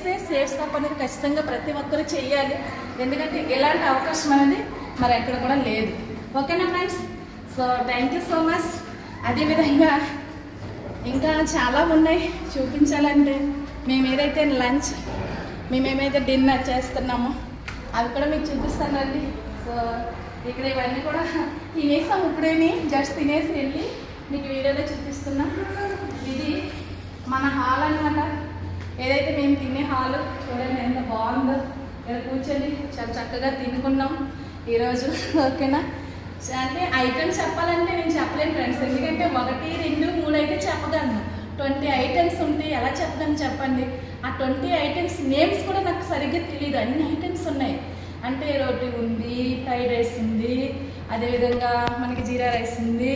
చేస్తే safe stop అనేది ఖచ్చితంగా ప్రతి ఒక్కరు చేయాలి. ఎందుకంటే ఇలాంటి అవకాశం అనేది మరి ఎక్కడ కూడా లేదు. ఓకేనా friends? So thank you so much. అదేవిధంగా ఇంకా చాలా ఉన్నాయి చూపించాలంటే. మేము ఏదైతే లంచ్, మేమేమైతే డిన్నర్ చేస్తున్నామో అవి కూడా మీకు చూపిస్తానండి. సో ఇక్కడ ఇవన్నీ కూడా తినేసాం, ఇప్పుడేమి జస్ట్ తినేసి వెళ్ళి మీకు వీడియోలో చూపిస్తున్నాం. ఇది మన హాల్ అనమాట. ఏదైతే మేము తినే హాలు చూడండి ఎంత బాగుందో. ఇక్కడ కూర్చొని చాలా చక్కగా తినుకున్నాం ఈరోజు. ఓకేనా? అంటే ఐటమ్స్ చెప్పాలంటే నేను చెప్పలేను ఫ్రెండ్స్, ఎందుకంటే 1, 2, 3 అయితే చెప్పగలను. 20 ఐటమ్స్ ఉంటే ఎలా చెప్తాను చెప్పండి. ఆ 20 ఐటమ్స్ నేమ్స్ కూడా నాకు సరిగ్గా తెలియదు. అన్ని ఐటమ్స్ ఉన్నాయి. అంటే రోటీ ఉంది, ఫ్రైడ్ రైస్ ఉంది, అదేవిధంగా మనకి జీరా రైస్ ఉంది,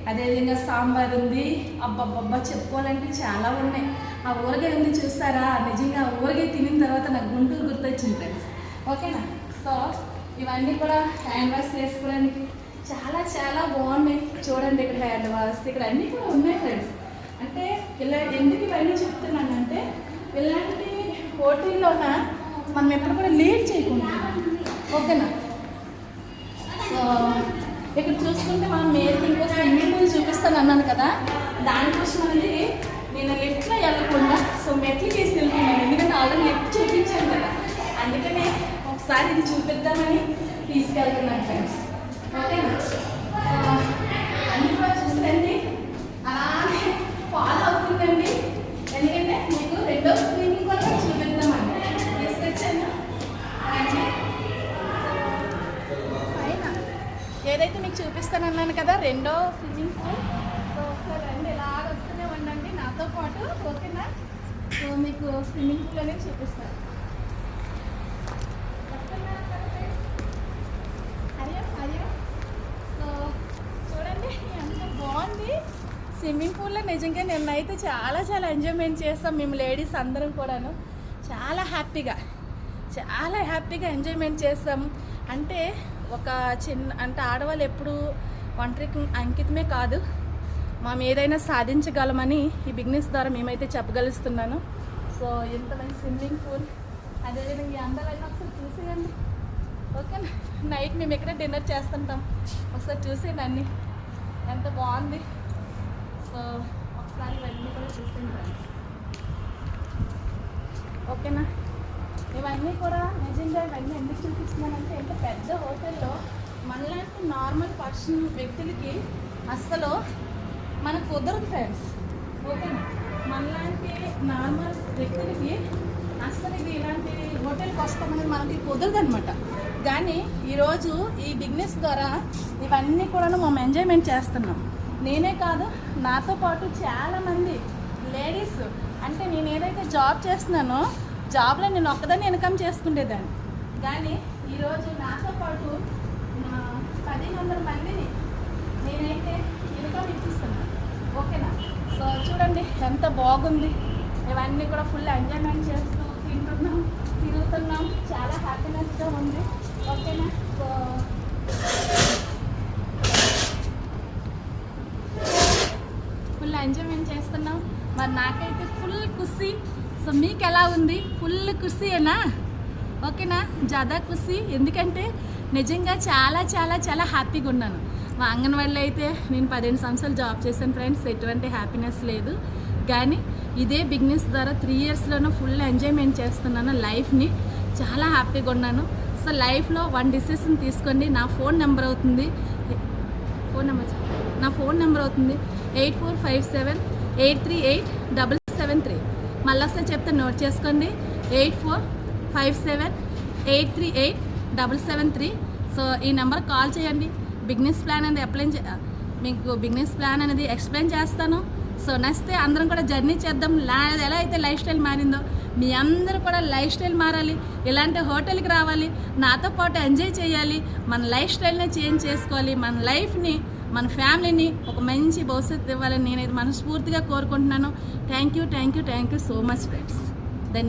అదేవిధంగా సాంబార్ ఉంది. అబ్బబ్బబ్బా చెప్పుకోవాలంటే చాలా ఉన్నాయి. ఆ ఊరగాయ ఉంది చూస్తారా, నిజంగా ఆ ఊరగాయ తినిన తర్వాత నాకు గుంటూరు గుర్తొచ్చింది ఫ్రెండ్స్. ఓకేనా? సో ఇవన్నీ కూడా హ్యాండ్ వాష్ చేసుకోవడానికి చాలా చాలా బాగున్నాయి. చూడండి ఇక్కడ హ్యాండ్ వాష్, ఇక్కడ అన్నీ కూడా ఉన్నాయి ఫ్రెండ్స్. అంటే ఇలా ఎందుకు ఇవన్నీ చెప్తున్నానంటే ఇలాంటి హోటల్లోన మనం ఎప్పుడు కూడా లేట్ చేయకుండా. ఓకేనా? సో ఇక్కడ చూసుకుంటే మనం మేరకు ఇంకో స్విమ్మింగ్ పూల్ చూపిస్తాను అన్నాను కదా, దానికోసం అనేది నేను లిఫ్ట్లో వెళ్ళకుండా సో మెట్లు తీసి వెళ్తున్నాను. ఎందుకంటే ఆల్రెడీ లిఫ్ట్ చూపించాను కదా, అందుకని ఒకసారి ఇది చూపిద్దామని తీసుకెళ్తున్నాను ఫ్రెండ్స్. ఓకేనా? అన్ని కూడా చూడండి అలానే ఫాలో అవుతుందండి. ఎందుకంటే మీకు రెండో స్విమ్మింగ్ కూడా చూపిద్దామండి తీసుకొచ్చాను. పైన ఏదైతే మీకు చూపిస్తానన్నాను కదా రెండో స్విమ్మింగ్ పూల్, సో ఒకసారి రండి, ఇలాగ వస్తూనే ఉండండి నాతో పాటు. ఓకేనా? సో మీకు స్విమ్మింగ్ పూల్ అనేది చూపిస్తాను. స్విమ్మింగ్ పూల్లో నిజంగా నిన్నైతే చాలా చాలా ఎంజాయ్మెంట్ చేస్తాం మేము లేడీస్ అందరం కూడాను. చాలా హ్యాపీగా ఎంజాయ్మెంట్ చేస్తాం. అంటే ఒక అంటే ఆడవాళ్ళు ఎప్పుడు ఒంటరికి అంకితమే కాదు, మేము ఏదైనా సాధించగలమని ఈ బిజినెస్ ద్వారా మేమైతే చెప్పగలుగుతున్నాను. సో ఎంత మంచి స్విమ్మింగ్ పూల్, అదేవిధంగా ఈ అందాలైనా ఒకసారి చూసేయండి. ఓకేనా? నైట్ మేము ఎక్కడ డిన్నర్ చేస్తుంటాం, ఒకసారి చూసేయండి అన్నీ ఎంత బాగుంది. సో ఒకసారి ఇవన్నీ కూడా చూస్తుంటాను. ఓకేనా? ఇవన్నీ కూడా నిజంగా ఇవన్నీ ఎందుకు చూపిస్తున్నానంటే ఎంత పెద్ద హోటల్లో మనలాంటి నార్మల్ పర్సన్ వ్యక్తులకి అస్సలు మనకు కుదరదు ఫ్రెండ్స్. ఓకేనా? మనలాంటి నార్మల్ వ్యక్తులకి అస్సలు ఇది ఇలాంటి హోటల్కి వస్తామనేది మనకి కుదరదు అనమాట. కానీ ఈరోజు ఈ బిజినెస్ ద్వారా ఇవన్నీ కూడా మేము ఎంజాయ్మెంట్ చేస్తున్నాం. నేనే కాదు, నాతో పాటు చాలామంది లేడీస్. అంటే నేను ఏదైతే జాబ్ చేస్తున్నానో జాబ్లో నేను ఒక్కదాన్ని ఇన్కమ్ చేసుకునేదాన్ని, కానీ ఈరోజు నాతో పాటు 10 మందిని నేనైతే ఇన్కమ్ ఇప్పిస్తున్నాను. ఓకేనా? సో చూడండి ఎంత బాగుంది. ఇవన్నీ కూడా ఫుల్ ఎంజాయ్మెంట్ చేస్తూ తింటున్నాం, తిరుగుతున్నాం, చాలా హ్యాపీనెస్గా ఉంది. ఓకేనా? సో ఫుల్ ఎంజాయ్మెంట్ చేస్తున్నాం. మరి నాకైతే ఫుల్ ఖుషి. సో మీకు ఎలా ఉంది? ఫుల్ ఖుషియేనా? ఓకేనా? జాదా ఖుషి. ఎందుకంటే నిజంగా చాలా చాలా చాలా హ్యాపీగా ఉన్నాను. మా అంగన్వాడీలో అయితే నేను 15 సంవత్సరాలు జాబ్ చేశాను ఫ్రెండ్స్, ఎటువంటి హ్యాపీనెస్ లేదు. కానీ ఇదే బిజినెస్ ద్వారా 3 ఇయర్స్లోనూ ఫుల్ ఎంజాయ్మెంట్ చేస్తున్నాను లైఫ్ని. చాలా హ్యాపీగా ఉన్నాను. సో లైఫ్లో 1 డిసిషన్ తీసుకోండి. నా ఫోన్ నెంబర్ అవుతుంది 8457838773. మళ్ళీ ఒకసారి చెప్తే నోట్ చేసుకోండి, 8457838773. సో ఈ నెంబర్ కాల్ చేయండి. బిజినెస్ ప్లాన్ అనేది మీకు బిజినెస్ ప్లాన్ అనేది ఎక్స్ప్లెయిన్ చేస్తాను. సో నచ్చితే అందరం కూడా జర్నీ చేద్దాం. ఎలా అయితే లైఫ్ స్టైల్ మారిందో మీ అందరూ కూడా లైఫ్ స్టైల్ మారాలి, ఇలాంటి హోటల్కి రావాలి, నాతో పాటు ఎంజాయ్ చేయాలి, మన లైఫ్ స్టైల్ని చేంజ్ చేసుకోవాలి, మన లైఫ్ని మన ఫ్యామిలీని ఒక మంచి భవిష్యత్తు ఇవ్వాలని నేనైతే మనస్ఫూర్తిగా కోరుకుంటున్నాను. Thank you so much friends.